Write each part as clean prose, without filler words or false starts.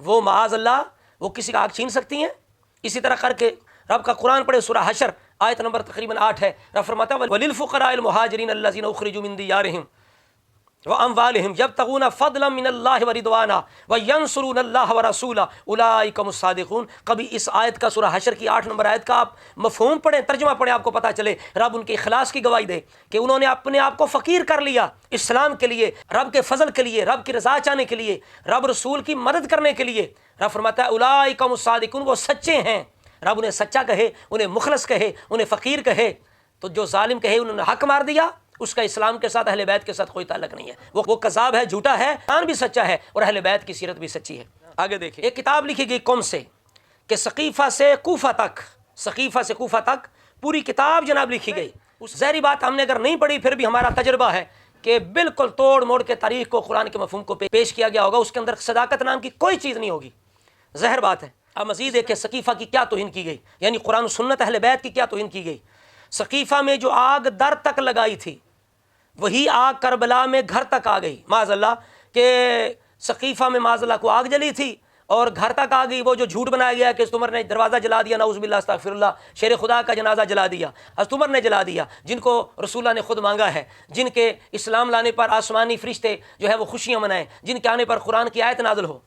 وہ معاذ اللہ وہ کسی کا آگ چھین سکتی ہیں؟ اسی طرح کر کے رب کا قرآن پڑھے، سورہ حشر آیت نمبر تقریباً 8 ہے، رب فرماتا ہے وَلِلْفُقَرَاءِ الْمُهَاجِرِينَ الَّذِينَ أُخْرِجُوا مِن دِيَارِهِمْ وَأَمْوَالِهِمْ يَبْتَغُونَ فَضْلًا مِّنَ اللَّهِ وَرِضْوَانًا وَيَنصُرُونَ اللَّهَ وَرَسُولَهُ أُولَٰئِكَ هُمُ الصَّادِقُونَ۔ کبھی اس آیت کا سورہ حشر کی 8 نمبر آیت کا آپ مفہوم پڑھیں، ترجمہ پڑھیں، آپ کو پتہ چلے رب ان کے اخلاص کی گواہی دے کہ انہوں نے اپنے آپ کو فقیر کر لیا اسلام کے لیے، رب کے فضل کے لیے، رب کی رضا چاہنے کے لیے، رب رسول کی مدد کرنے کے لیے۔ رب فرماتا ہے اولئک هم الصادقون، وہ سچے ہیں۔ رب انہیں سچا کہے، انہیں مخلص کہے، انہیں فقیر کہے، تو جو ظالم کہے انہوں نے حق مار دیا، اس کا اسلام کے ساتھ اہل بیت کے ساتھ کوئی تعلق نہیں ہے، وہ کذاب ہے، جھوٹا ہے، قرآن بھی سچا ہے اور اہل بیت کی سیرت بھی سچی ہے۔ آگے دیکھیں، ایک کتاب لکھی گئی قم سے کہ ثقیفہ سے کوفہ تک، ثقیفہ سے کوفہ تک پوری کتاب جناب لکھی گئی۔ اس ظاہری بات ہم نے اگر نہیں پڑھی پھر بھی ہمارا تجربہ ہے کہ بالکل توڑ موڑ کے تاریخ کو قرآن کے مفہوم کو پیش کیا گیا ہوگا، اس کے اندر صداقت نام کی کوئی چیز نہیں ہوگی، ظاہر بات ہے۔ اب مزید ہے کہ ثقیفہ کی کیا توہین کی گئی، یعنی قرآن و سنت اہل بیت کی کیا توہین کی گئی۔ ثقیفہ میں جو آگ در تک لگائی تھی وہی آگ کربلا میں گھر تک آ گئی، معاذ اللہ، کہ ثقیفہ میں معاذ اللہ کو آگ جلی تھی اور گھر تک آ گئی۔ وہ جو جھوٹ بنایا گیا کہ حضرت عمر نے دروازہ جلا دیا، نعوذ باللہ استغفر اللہ، شیر خدا کا جنازہ جلا دیا، حضرت عمر نے جلا دیا، جن کو رسول اللہ نے خود مانگا ہے، جن کے اسلام لانے پر آسمانی فرشتے جو ہے وہ خوشیاں منائیں، جن کے آنے پر قرآن کی آیت نازل ہو،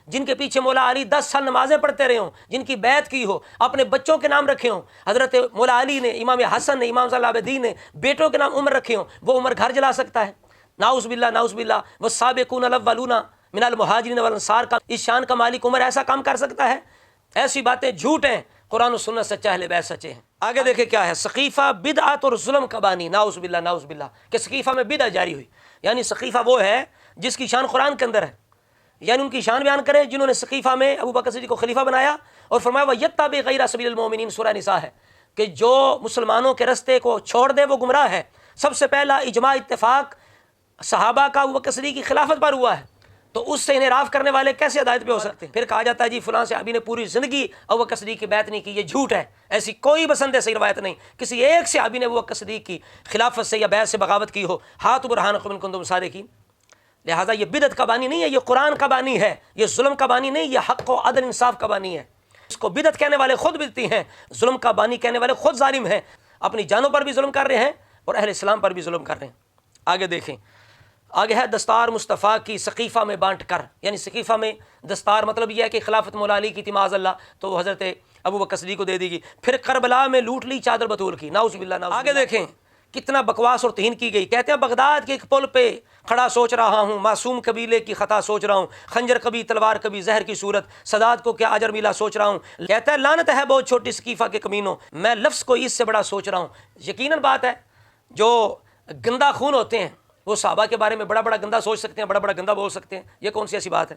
جن کے پیچھے مولا علی 10 سال نمازیں پڑھتے رہے ہوں، جن کی بیعت کی ہو، اپنے بچوں کے نام رکھے ہوں، حضرت مولا علی نے، امام حسن نے، امام صلی اللہ العابدین نے بیٹوں کے نام عمر رکھے ہوں، وہ عمر گھر جلا سکتا ہے؟ نعوذ باللہ، نعوذ باللہ۔ والسابقون الاولون من المہاجرین والانصار کا اس شان کا مالک عمر ایسا کام کر سکتا ہے؟ ایسی باتیں جھوٹ ہیں، قرآن و سنت سچا، اہل بیت سچے ہیں۔ آگے دیکھیں کیا ہے، ثقیفہ بدعت اور ظلم کا بانی، نعوذ باللہ، نعوذ باللہ، کہ ثقیفہ میں بدعت جاری ہوئی، یعنی ثقیفہ وہ ہے جس کی شان قرآن کے اندر ہے، یعنی ان کی شان بیان کرے جنہوں نے ثقیفہ میں ابو بکر صدیق کو خلیفہ بنایا، اور فرمایا وَيَتَّبِعْ غَيْرَ سَبِيلِ الْمُؤْمِنِينَ، سورہ نساء ہے، کہ جو مسلمانوں کے رستے کو چھوڑ دے وہ گمراہ ہے۔ سب سے پہلا اجماع اتفاق صحابہ کا ابو بکر صدیق کی خلافت پر ہوا ہے، تو اس سے انحراف کرنے والے کیسے ہدایت پہ ہو سکتے ہیں؟ پھر کہا جاتا ہے جی فلاں صحابی نے پوری زندگی ابو بکر صدیق کی بیعت نہیں کی، یہ جھوٹ ہے، ایسی کوئی بسند صحیح روایت نہیں، کسی ایک صحابی نے ابو بکر صدیق کی خلافت سے یا بیعت سے بغاوت کی ہو۔ ہاتھوا برہانکم ان کنتم صادقین۔ لہٰذا یہ بدعت کا بانی نہیں ہے، یہ قرآن کا بانی ہے، یہ ظلم کا بانی نہیں، یہ حق و عدل انصاف کا بانی ہے۔ اس کو بدعت کہنے والے خود بدعتی ہیں، ظلم کا بانی کہنے والے خود ظالم ہیں، اپنی جانوں پر بھی ظلم کر رہے ہیں اور اہل اسلام پر بھی ظلم کر رہے ہیں۔ آگے دیکھیں، آگے ہے دستار مصطفیٰ کی ثقیفہ میں بانٹ کر، یعنی ثقیفہ میں دستار مطلب یہ ہے کہ خلافت مولا علی کی تھی معاذ اللہ، تو وہ حضرت ابو بکر صدیق کو دے دی گئی۔ پھر کربلا میں لوٹ لی چادر بطول کی، نعوذ باللہ، نعوذ باللہ۔ آگے دیکھیں کتنا بکواس اور توہین کی گئی۔ کہتے ہیں بغداد کے ایک پل پہ کھڑا سوچ رہا ہوں، معصوم قبیلے کی خطا سوچ رہا ہوں، خنجر کبھی تلوار کبھی زہر کی صورت، سداد کو کیا اجر ملا سوچ رہا ہوں۔ کہتا ہے لعنت ہے بہت چھوٹی ثقیفہ کے کمینوں، میں لفظ کو اس سے بڑا سوچ رہا ہوں۔ یقیناً بات ہے، جو گندا خون ہوتے ہیں وہ صحابہ کے بارے میں بڑا بڑا گندا سوچ سکتے ہیں، بڑا بڑا گندا بول سکتے ہیں، یہ کون سی ایسی بات ہے؟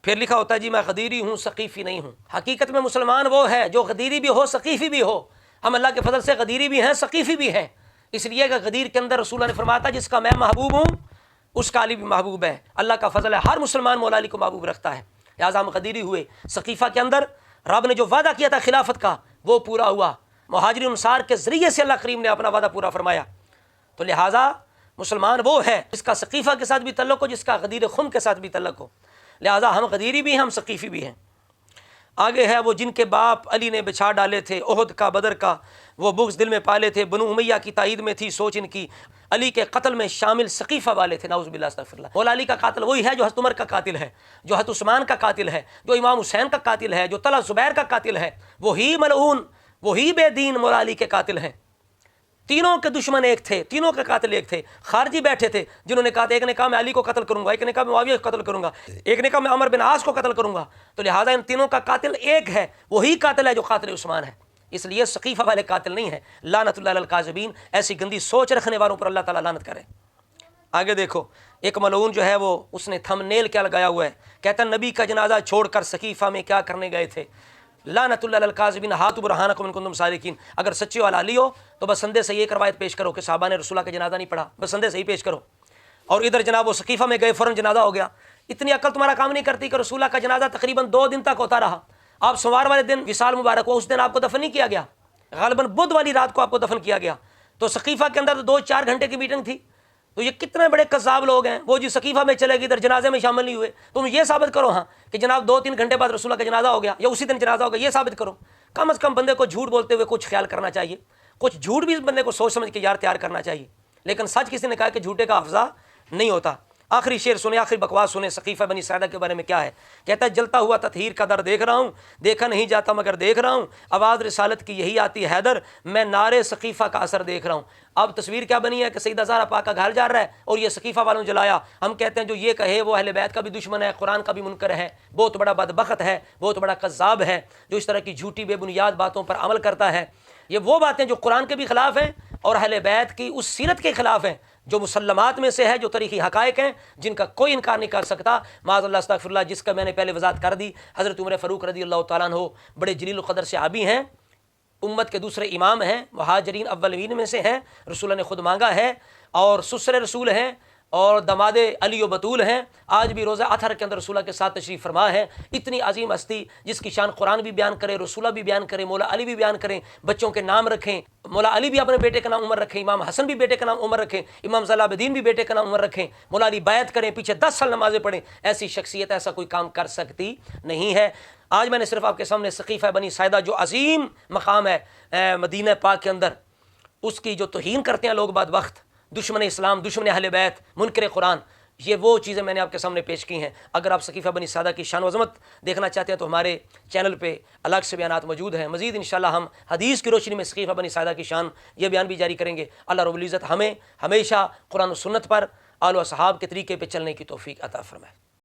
پھر لکھا ہوتا ہے جی میں غدیری ہوں ثقیفی نہیں ہوں۔ حقیقت میں مسلمان وہ ہے جو غدیری بھی ہو ثقیفی بھی ہو، ہم اللہ کے فضل سے غدیری بھی ہیں ثقیفی بھی ہیں، اس لیے کہ غدیر کے اندر رسول اللہ نے فرمایا تھا جس کا میں محبوب ہوں اس کا علی بھی محبوب ہے۔ اللہ کا فضل ہے، ہر مسلمان مولا علی کو محبوب رکھتا ہے، لہٰذا ہم غدیری ہوئے۔ ثقیفہ کے اندر رب نے جو وعدہ کیا تھا خلافت کا وہ پورا ہوا، مہاجرین انصار کے ذریعے سے اللہ کریم نے اپنا وعدہ پورا فرمایا، تو لہٰذا مسلمان وہ ہے جس کا ثقیفہ کے ساتھ بھی تعلق ہو، جس کا غدیر خم کے ساتھ بھی تعلق ہو، لہٰذا ہم غدیری بھی ہیں، ہم ثقیفی بھی ہیں۔ آگے ہے وہ جن کے باپ علی نے بچھا ڈالے تھے احد کا بدر کا، وہ بغض دل میں پالے تھے، بنو امیہ کی تائید میں تھی سوچ ان کی، علی کے قتل میں شامل ثقیفہ والے تھے، نعوذ باللہ استغفر اللہ۔ مولا علی کا قاتل وہی ہے جو حضرت عمر کا قاتل ہے، جو حضرت عثمان کا قاتل ہے، جو امام حسین کا قاتل ہے، جو طلحہ زبیر کا قاتل ہے، وہی ملعون، وہی بے دین مولا علی کے قاتل ہیں۔ تینوں کے دشمن ایک تھے، تینوں کے قاتل ایک تھے، خارجی بیٹھے تھے جنہوں نے کہا ایک نے کہا میں علی کو قتل کروں گا، ایک نے کہا میں معاویہ کو قتل کروں گا، ایک نے کہا میں عمر بن عاص کو قتل کروں گا، تو لہٰذا ان تینوں کا قاتل ایک ہے، وہی قاتل ہے جو قاتل عثمان ہے، اس لیے ثقیفہ والے قاتل نہیں ہیں۔ لعنت اللہ علی الکاذبین، ایسی گندی سوچ رکھنے والوں پر اللہ تعالیٰ لعنت کرے۔ آگے دیکھو ایک ملعون جو ہے وہ اس نے تھم نیل کیا لگایا ہوا ہے، کہتا نبی کا جنازہ چھوڑ کر ثقیفہ میں کیا کرنے گئے تھے۔ لعنت اللہ علی الکاذبین، ہاتھوا برہانکم ان کنتم صادقین۔ اگر سچے والا علی ہو تو بس سندے سے ایک روایت پیش کرو کہ صحابہ نے رسول اللہ کا جنازہ نہیں پڑھا، بس سندے سے ہی پیش کرو، اور ادھر جناب وہ ثقیفہ میں گئے فوراً جنازہ ہو گیا۔ اتنی عقل تمہارا کام نہیں کرتی کہ رسول اللہ کا جنازہ تقریباً 2 دن تک ہوتا رہا، آپ سوموار والے دن وصال مبارک ہو، اس دن آپ کو دفن نہیں کیا گیا، غالباً بدھ والی رات کو آپ کو دفن کیا گیا، تو ثقیفہ کے اندر 2-4 گھنٹے کی میٹنگ تھی، تو یہ کتنے بڑے کذاب لوگ ہیں، وہ جی سقیفہ میں چلے گی ادھر جنازے میں شامل نہیں ہوئے، تم یہ ثابت کرو ہاں کہ جناب 2-3 گھنٹے بعد رسول اللہ کا جنازہ ہو گیا یا اسی دن جنازہ ہو گیا، یہ ثابت کرو۔ کم از کم بندے کو جھوٹ بولتے ہوئے کچھ خیال کرنا چاہیے، کچھ جھوٹ بھی اس بندے کو سوچ سمجھ کے یار تیار کرنا چاہیے، لیکن سچ کسی نے کہا کہ جھوٹے کا حافظہ نہیں ہوتا۔ آخری شعر سنیں، آخری بکواس سنیں سقیفہ بنی ساعدہ کے بارے میں کیا ہے۔ کہتا ہے جلتا ہوا تطہیر کا در دیکھ رہا ہوں، دیکھا نہیں جاتا مگر دیکھ رہا ہوں، آواز رسالت کی یہی آتی حیدر، میں نعرے سقیفہ کا اثر دیکھ رہا ہوں۔ اب تصویر کیا بنی ہے کہ سیدہ زہرا پاک کا گھر جا رہا ہے اور یہ سقیفہ والوں نے جلایا۔ ہم کہتے ہیں جو یہ کہے وہ اہل بیت کا بھی دشمن ہے، قرآن کا بھی منکر ہے، بہت بڑا بدبخت ہے، بہت بڑا کذاب ہے جو اس طرح کی جھوٹی بے بنیاد باتوں پر عمل کرتا ہے۔ یہ وہ باتیں جو قرآن کے بھی خلاف ہیں اور اہل بیت کی اس سیرت کے خلاف ہیں جو مسلمات میں سے ہے، جو تاریخی حقائق ہیں جن کا کوئی انکار نہیں کر سکتا۔ معاذ اللہ استغفر اللہ، جس کا میں نے پہلے وضاحت کر دی، حضرت عمر فاروق رضی اللہ تعالیٰ عنہ بڑے جلیل القدر صحابی ہیں، امت کے دوسرے امام ہیں، مہاجرین اولین میں سے ہیں، رسول اللہ نے خود مانگا ہے، اور سسر رسول ہیں اور دماد علی و بطول ہیں۔ آج بھی روزہ اطہر کے اندر رسول اللہ کے ساتھ تشریف فرما ہے۔ اتنی عظیم ہستی جس کی شان قرآن بھی بیان کرے، رسول اللہ بھی بیان کرے، مولا علی بھی بیان کریں، بچوں کے نام رکھیں، مولا علی بھی اپنے بیٹے کا نام عمر رکھیں، امام حسن بھی بیٹے کا نام عمر رکھیں، امام زین العابدین بھی بیٹے کا نام عمر رکھیں، مولا علی بیعت کریں، پیچھے 10 سال نمازیں پڑھیں۔ ایسی شخصیت ایسا کوئی کام کر سکتی نہیں ہے۔ آج میں نے صرف آپ کے سامنے سقیفہ بنی ساعدہ جو عظیم مقام ہے مدینہ پاک کے اندر، اس کی جو توہین کرتے ہیں لوگ بعد وقت، دشمن اسلام، دشمن اہل بیت، منکر قرآن، یہ وہ چیزیں میں نے آپ کے سامنے پیش کی ہیں۔ اگر آپ سقیفہ بنی ساعدہ کی شان و عظمت دیکھنا چاہتے ہیں تو ہمارے چینل پہ الگ سے بیانات موجود ہیں۔ مزید انشاءاللہ ہم حدیث کی روشنی میں سقیفہ بنی ساعدہ کی شان یہ بیان بھی جاری کریں گے۔ اللہ رب العزت ہمیں ہمیشہ قرآن و سنت پر، آل و اصحاب کے طریقے پہ چلنے کی توفیق عطا فرمائے۔